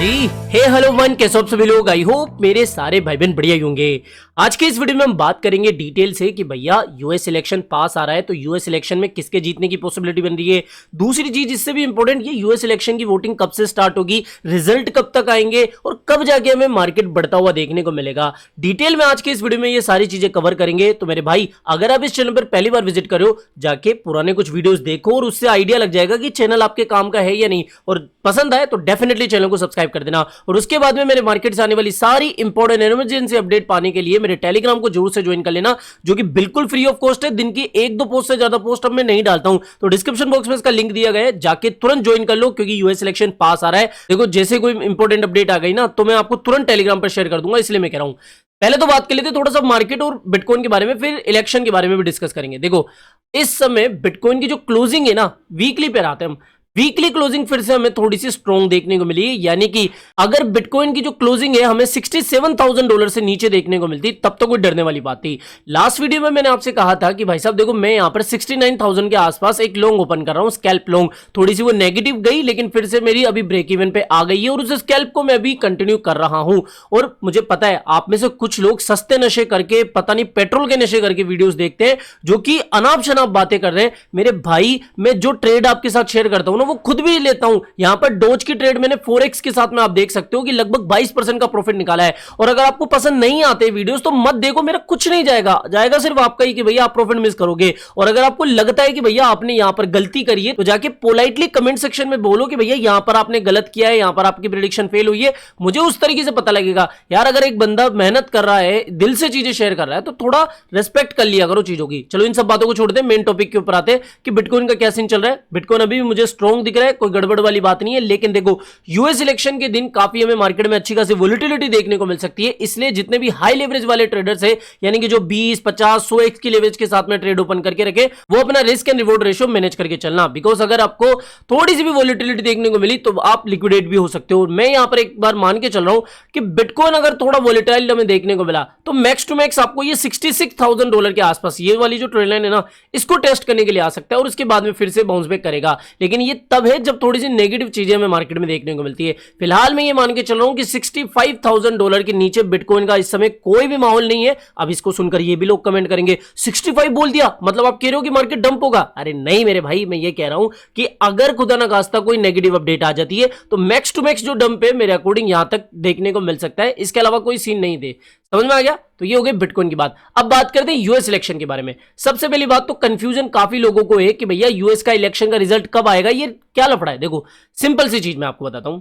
जी हे hello one, कैसे आप सभी लोग। आई होप मेरे सारे भाई बहन बढ़िया ही होंगे। आज के इस वीडियो में हम बात करेंगे डिटेल से कि भैया यूएस इलेक्शन पास आ रहा है तो यूएस इलेक्शन में किसके जीतने की पॉसिबिलिटी बन रही है। दूसरी चीज इससे भी इंपॉर्टेंट, ये यूएस इलेक्शन की वोटिंग कब से स्टार्ट होगी, रिजल्ट कब तक आएंगे और कब जाके हमें मार्केट बढ़ता हुआ देखने को मिलेगा। डिटेल में आज के इस वीडियो में ये सारी चीजें कवर करेंगे। तो मेरे भाई, अगर आप इस चैनल पर पहली बार विजिट करो, जाके पुराने कुछ वीडियोस देखो और उससे आइडिया लग जाएगा कि चैनल आपके काम का है या नहीं, और पसंद आए तो डेफिनेटली चैनल को सब्सक्राइब कर देना। और उसके बाद में मेरे मार्केट से आने वाली सारी इंपॉर्टेंट इमरजेंसी अपडेट पाने के लिए मेरे टेलीग्राम को जरूर से ज्वाइन कर लेना, जो कि बिल्कुल फ्री ऑफ कॉस्ट है। दिन की 1-2 पोस्ट से ज्यादा पोस्ट अब मैं नहीं डालता हूं, तो डिस्क्रिप्शन बॉक्स में इसका लिंक दिया गया है, जाके तुरंत ज्वाइन कर लो, क्योंकि यूएस इलेक्शन पास आ रहा है। देखो, जैसे कोई इंपॉर्टेंट अपडेट आ गई ना, तो मैं आपको तुरंत टेलीग्राम पर शेयर कर दूंगा, इसलिए मैं कह रहा हूं। पहले तो बात कर लेते थोड़ा सा मार्केट और बिटकॉइन के बारे में, फिर इलेक्शन के बारे में भी डिस्कस करेंगे। देखो, इस समय बिटकॉइन की जो क्लोजिंग है ना, वीकली पे आते हैं हम, वीकली क्लोजिंग फिर से हमें थोड़ी सी स्ट्रॉन्ग देखने को मिली। यानी कि अगर बिटकॉइन की जो क्लोजिंग है हमें $67,000 से नीचे देखने को मिलती, तब तो कोई डरने वाली बात थी। लास्ट वीडियो में मैंने आपसे कहा था कि भाई साहब देखो, मैं यहां पर 69,000 के आसपास एक लॉन्ग ओपन कर रहा हूं, स्कैल्प लॉन्ग। थोड़ी सी वो नेगेटिव गई, लेकिन फिर से मेरी अभी ब्रेक इवन पे आ गई है और उस स्कैल्प को मैं अभी कंटिन्यू कर रहा हूं। और मुझे पता है आप में से कुछ लोग सस्ते नशे करके, पता नहीं पेट्रोल के नशे करके वीडियोस देखते हैं, जो कि अनाप शनाप बातें कर रहे हैं। मेरे भाई, मैं जो ट्रेड आपके साथ शेयर करता हूं ना, वो खुद भी लेता हूं। यहां पर डोज की ट्रेड मैंने फोरेक्स के साथ में आप देख सकते हो कि लगभग 22% का प्रॉफिट निकाला है। और अगर आपको पसंद नहीं आते वीडियोस तो मत देखो, मेरा कुछ नहीं जाएगा सिर्फ आपका ही कि भैया आप प्रॉफिट मिस करोगे। और अगर आपको लगता है कि भैया आपने यहां पर गलती करी है, तो जाके पोलाइटली कमेंट सेक्शन में बोलो कि भैया यहां पर आपने गलत किया है, यहां पर आपकी प्रेडिक्शन फेल हुई है। मुझे उस तरीके से पता लगेगा यार, अगर एक बंदा मेहनत कर रहा है, दिल से चीजें शेयर कर रहा है, तो थोड़ा रेस्पेक्ट कर लिया करो चीजों की। चलो इन सब बातों को छोड़ते हैं, मेन टॉपिक के ऊपर आते हैं कि बिटकॉइन का क्या सीन चल रहा है। बिटकॉइन अभी भी मुझे स्ट्रॉन्ग दिख रहा है, कोई गड़बड़ वाली बात नहीं है। लेकिन देखो, यूएस इलेक्शन के दिन काफी हमें मार्केट में अच्छी खासी वोलेटिलिटी देखने को मिल सकती है। इसलिए जितने भी हाई लेवरेज वाले ट्रेडर्स है, यानी कि जो 20, 50, 100x की लेवरेज के साथ में ट्रेड ओपन करके रखे, वो अपना risk and reward ratio manage करके चलना। बिकॉज अगर आपको थोड़ी सी भी वोलेटिलिटी देखने को मिली तो आप लिक्विडेट भी हो सकते हो। मैं यहां पर एक बार मान के चल रहा हूं कि बिटकॉइन अगर थोड़ा वोलेटाइल हमें देखने को मिला, तो मैक्स टू मैक्स आपको ये $66,000 के आसपास, ये वाली जो ट्रेड लाइन है ना, इसको टेस्ट करने के लिए आ सकता है और उसके बाद में फिर से बाउंस बैक करेगा। लेकिन ये तब है जब थोड़ी सी नेगेटिव चीजें हमें मार्केट में देखने को मिलती है। फिलहाल मैं ये मान के चल रहा हूं कि $65,000 के नीचे बिटकॉइन का इस समय कोई भी माहौल नहीं है। अब इसको सुनकर ये भी लोग कमेंट करेंगे 65 बोल दिया, मतलब आप कह रहे हो कि मार्केट डंप होगा। अरे नहीं मेरे भाई, मैं ये कह रहा हूं कि अगर खुदा ना खास्ता कोई नेगेटिव अपडेट आ जाती है, तो मैक्स टू मैक्स जो डंप है मेरे अकॉर्डिंग यहां तक देखने को मिल सकता है। इसके अलावा कोई सीन नहीं दे। समझ में आ गया? तो ये हो गई बिटकॉइन की बात। अब बात करते हैं यूएस इलेक्शन के बारे में। सबसे पहली बात तो कंफ्यूजन काफी लोगों को है कि भैया यूएस का इलेक्शन का रिजल्ट कब आएगा, ये क्या लफड़ा है। देखो, सिंपल सी चीज मैं आपको बताता हूं।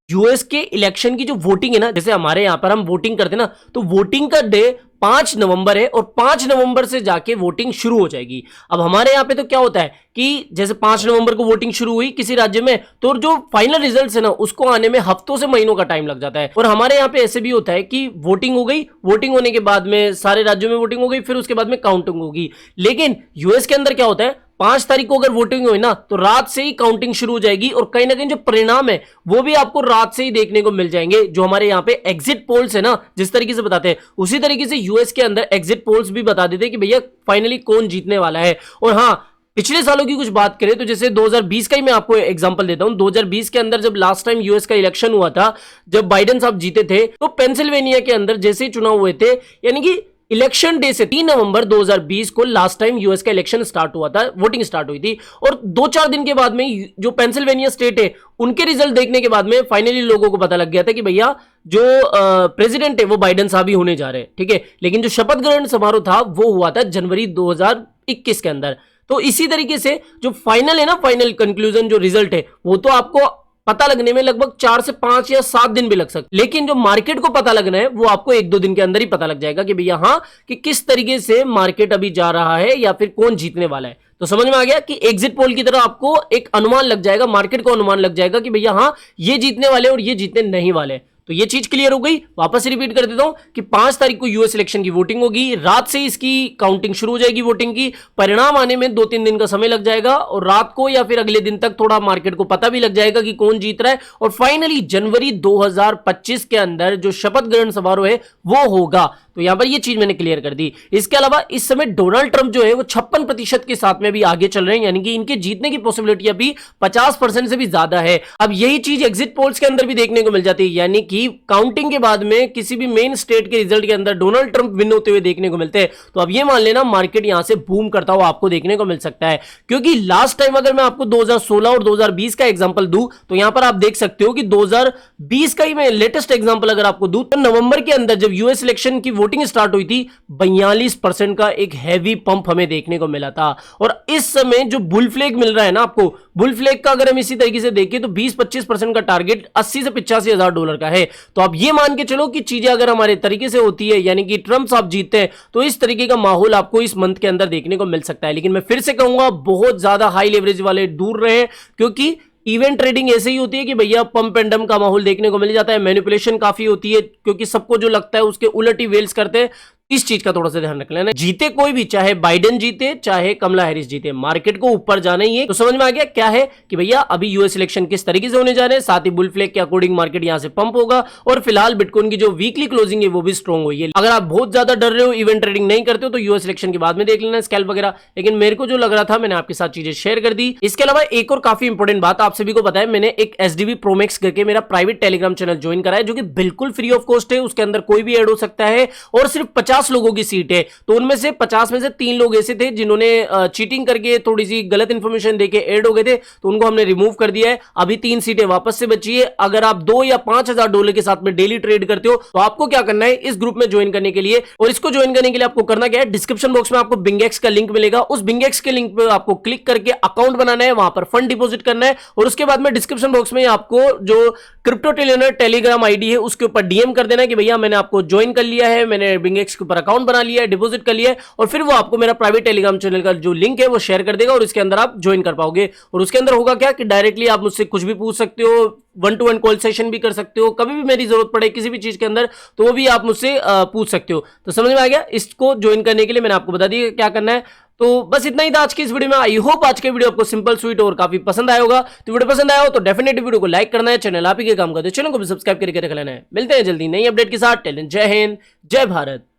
यूएस के इलेक्शन की जो वोटिंग है ना, जैसे हमारे यहां पर हम वोटिंग करते हैं ना, तो वोटिंग का डे 5 नवंबर है और 5 नवंबर से जाके वोटिंग शुरू हो जाएगी। अब हमारे यहां पे तो क्या होता है कि जैसे 5 नवंबर को वोटिंग शुरू हुई किसी राज्य में, तो जो फाइनल रिजल्ट्स है ना, उसको आने में हफ्तों से महीनों का टाइम लग जाता है। और हमारे यहाँ पे ऐसे भी होता है कि वोटिंग हो गई, वोटिंग होने के बाद में सारे राज्यों में वोटिंग हो गई, फिर उसके बाद में काउंटिंग होगी। लेकिन यूएस के अंदर क्या होता है, 5 तारीख को अगर वोटिंग हुई ना, तो रात से ही काउंटिंग शुरू हो जाएगी और कहीं ना कहीं जो परिणाम है वो भी आपको रात से ही देखने को मिल जाएंगे। जो हमारे यहाँ पे एग्जिट पोल्स है ना, जिस तरीके से बताते हैं, उसी तरीके से यूएस के अंदर एग्जिट पोल्स भी बता देते हैं कि भैया फाइनली कौन जीतने वाला है। और हाँ, पिछले सालों की कुछ बात करें तो जैसे 2020 का ही मैं आपको एग्जांपल देता हूं। 2020 के अंदर जब लास्ट टाइम यूएस का इलेक्शन हुआ था, जब बाइडेन साहब जीते थे, तो पेंसिल्वेनिया के अंदर जैसे ही चुनाव हुए थे, यानी कि इलेक्शन डे से 3 नवंबर 2020 को लास्ट टाइम यूएस का इलेक्शन स्टार्ट हुआ था, वोटिंग स्टार्ट हुई थी। और 2-4 दिन के बाद में जो पेंसिल्वेनिया स्टेट है, उनके रिजल्ट देखने के बाद में फाइनली लोगों को पता लग गया था कि भैया जो प्रेसिडेंट है वो बाइडेन साहब ही होने जा रहे हैं। ठीक है, लेकिन जो शपथ ग्रहण समारोह था वो हुआ था जनवरी 2021 के अंदर। तो इसी तरीके से जो फाइनल है ना, फाइनल कंक्लूजन जो रिजल्ट है, वो तो आपको पता लगने में लगभग 4 से 5 या 7 दिन भी लग सकते, लेकिन जो मार्केट को पता लगना है वो आपको 1-2 दिन के अंदर ही पता लग जाएगा कि भैया हाँ, कि किस तरीके से मार्केट अभी जा रहा है या फिर कौन जीतने वाला है। तो समझ में आ गया कि एग्जिट पोल की तरह आपको एक अनुमान लग जाएगा, मार्केट को अनुमान लग जाएगा कि भैया हाँ, ये जीतने वाले और ये जीतने नहीं वाले। तो ये चीज क्लियर हो गई। वापस रिपीट कर देता हूं कि 5 तारीख को यूएस इलेक्शन की वोटिंग होगी, रात से इसकी काउंटिंग शुरू हो जाएगी वोटिंग की। परिणाम आने में 2-3 दिन का समय लग जाएगा और रात को या फिर अगले दिन तक थोड़ा मार्केट को पता भी लग जाएगा कि कौन जीत रहा है। और फाइनली जनवरी 2025 के अंदर जो शपथ ग्रहण समारोह है वो होगा। तो यहाँ पर ये चीज मैंने क्लियर कर दी। इसके अलावा इस समय डोनाल्ड ट्रंप जो है वो 56% के साथ में भी आगे चल रहे हैं, यानी कि इनके जीतने की पॉसिबिलिटी अभी 50% से भी ज्यादा है। अब यही चीज एग्जिट पोल्स के अंदर भी देखने को मिल जाती है, यानी कि काउंटिंग के बाद में किसी भी मेन स्टेट के रिजल्ट के अंदर डोनाल्ड ट्रंप विन होते हुए देखने को मिलते हैं। तो अब ये मान लेना मार्केट यहां से बूम करता हुआ आपको देखने को मिल सकता है, क्योंकि लास्ट टाइम अगर मैं आपको 2016 और 2020 का एग्जांपल दूं तो यहां पर आप देख सकते हो कि 2020 का ही मैं लेटेस्ट एग्जांपल अगर आपको दूं तो नवंबर के अंदर जब यूएस इलेक्शन की वोटिंग स्टार्ट हुई थी 42% का एक हैवी पंप हमें देखने को मिला था। और इस समय जो बुल फ्लैग मिल रहा है ना आपको, बुल फ्लैग का अगर हम इसी तरीके से देखें तो 20-25% का टारगेट 80 से 85 हजार डॉलर का है। तो आप ये मान के चलो कि चीजें अगर हमारे तरीके से होती है, यानी कि ट्रंप साहब जीतते हैं, तो इस तरीके का माहौल आपको इस मंथ के अंदर देखने को मिल सकता है। लेकिन मैं फिर से कहूंगा बहुत ज्यादा हाई लेवरेज वाले दूर रहे, क्योंकि इवेंट ट्रेडिंग ऐसे ही होती है कि भैया पंप एंड डंप का माहौल देखने को मिल जाता है, मैनिपुलेशन काफी होती है, क्योंकि सबको जो लगता है उसके उलट ही वेल्स करते हैं। इस चीज का थोड़ा सा ध्यान रख लेना। जीते कोई भी, चाहे बाइडेन जीते चाहे कमला हैरिस जीते, मार्केट को ऊपर जाना ही है। तो समझ में आ गया क्या है कि भैया अभी यूएस इलेक्शन किस तरीके से होने जा रहे हैं, साथ ही बुल फ्लैग के अकॉर्डिंग मार्केट यहां से पंप होगा। और फिलहाल बिटकॉइन की जो वीकली क्लोजिंग है वो भी स्ट्रॉन्ग हुई है। अगर आप बहुत ज्यादा डर रहे हो, इवेंट ट्रेडिंग नहीं करते हो, तो यूएस इलेक्शन के बाद में देख लेना स्कैल्प वगैरह। लेकिन मेरे को जो लग रहा था मैंने आपके साथ चीजें शेयर कर दी। इसके अलावा एक और काफी इंपॉर्टेंट बात आप सभी को पता है, मैंने एक एसडीबी प्रोमैक्स करके मेरा प्राइवेट टेलीग्राम चैनल ज्वाइन करा है, जो कि बिल्कुल फ्री ऑफ कॉस्ट है। उसके अंदर कोई भी ऐड हो सकता है और सिर्फ 50 लोगों की सीट है। तो उनमें से 50 में से 3 लोग ऐसे थे जिन्होंने चीटिंग करके थोड़ी सी गलत इंफॉर्मेशन देके ऐड हो गए थे, तो उनको हमने रिमूव कर दिया है। अभी 3 सीटें वापस से बची है। अगर आप 2 या 5,000 डॉलर के साथ में डेली ट्रेड करते हो तो आपको क्या करना है, इस ग्रुप में ज्वाइन करने के लिए, और इसको ज्वाइन करने के लिए आपको करना क्या है, डिस्क्रिप्शन बॉक्स में आपको बिंगेक्स का लिंक मिलेगा। उस बिंगेक्स के लिंक पे आपको क्लिक करके अकाउंट बनाना है, वहां पर फंड डिपॉजिट करना है, और उसके बाद में डिस्क्रिप्शन बॉक्स में आपको जो क्रिप्टो ट्रिलियनर टेलीग्राम आईडी है उसके ऊपर डीएम कर देना है कि भैया मैंने आपको ज्वाइन कर लिया है, मैंने बिंगेक्स के ऊपर अकाउंट बना लिया है, डिपॉजिट कर लिया है, और फिर वो आपको मेरा प्राइवेट टेलीग्राम चैनल का जो लिंक है वो शेयर कर देगा, और इसके अंदर आप ज्वाइन कर पाओगे। और उसके अंदर होगा क्या कि डायरेक्टली आप मुझसे कुछ भी पूछ सकते हो, 1-to-1 कॉल सेशन भी कर सकते हो, कभी भी मेरी जरूरत पड़े किसी भी चीज के अंदर तो वो भी आप मुझसे पूछ सकते हो। तो समझ में आ गया। इसको ज्वाइन करने के लिए मैंने आपको बता दिया क्या करना है। तो बस इतना ही था आज की इस वीडियो में। आई होप आज के वीडियो आपको सिंपल स्वीट और काफी पसंद आया होगा। तो वीडियो पसंद आया हो तो डेफिनेटली वीडियो को लाइक करना है, चैनल आप ही के काम करते चैनल को भी सब्सक्राइब करके रख लेना है। मिलते हैं जल्दी नई अपडेट के साथ। टेलेंट जय हिंद, जय भारत।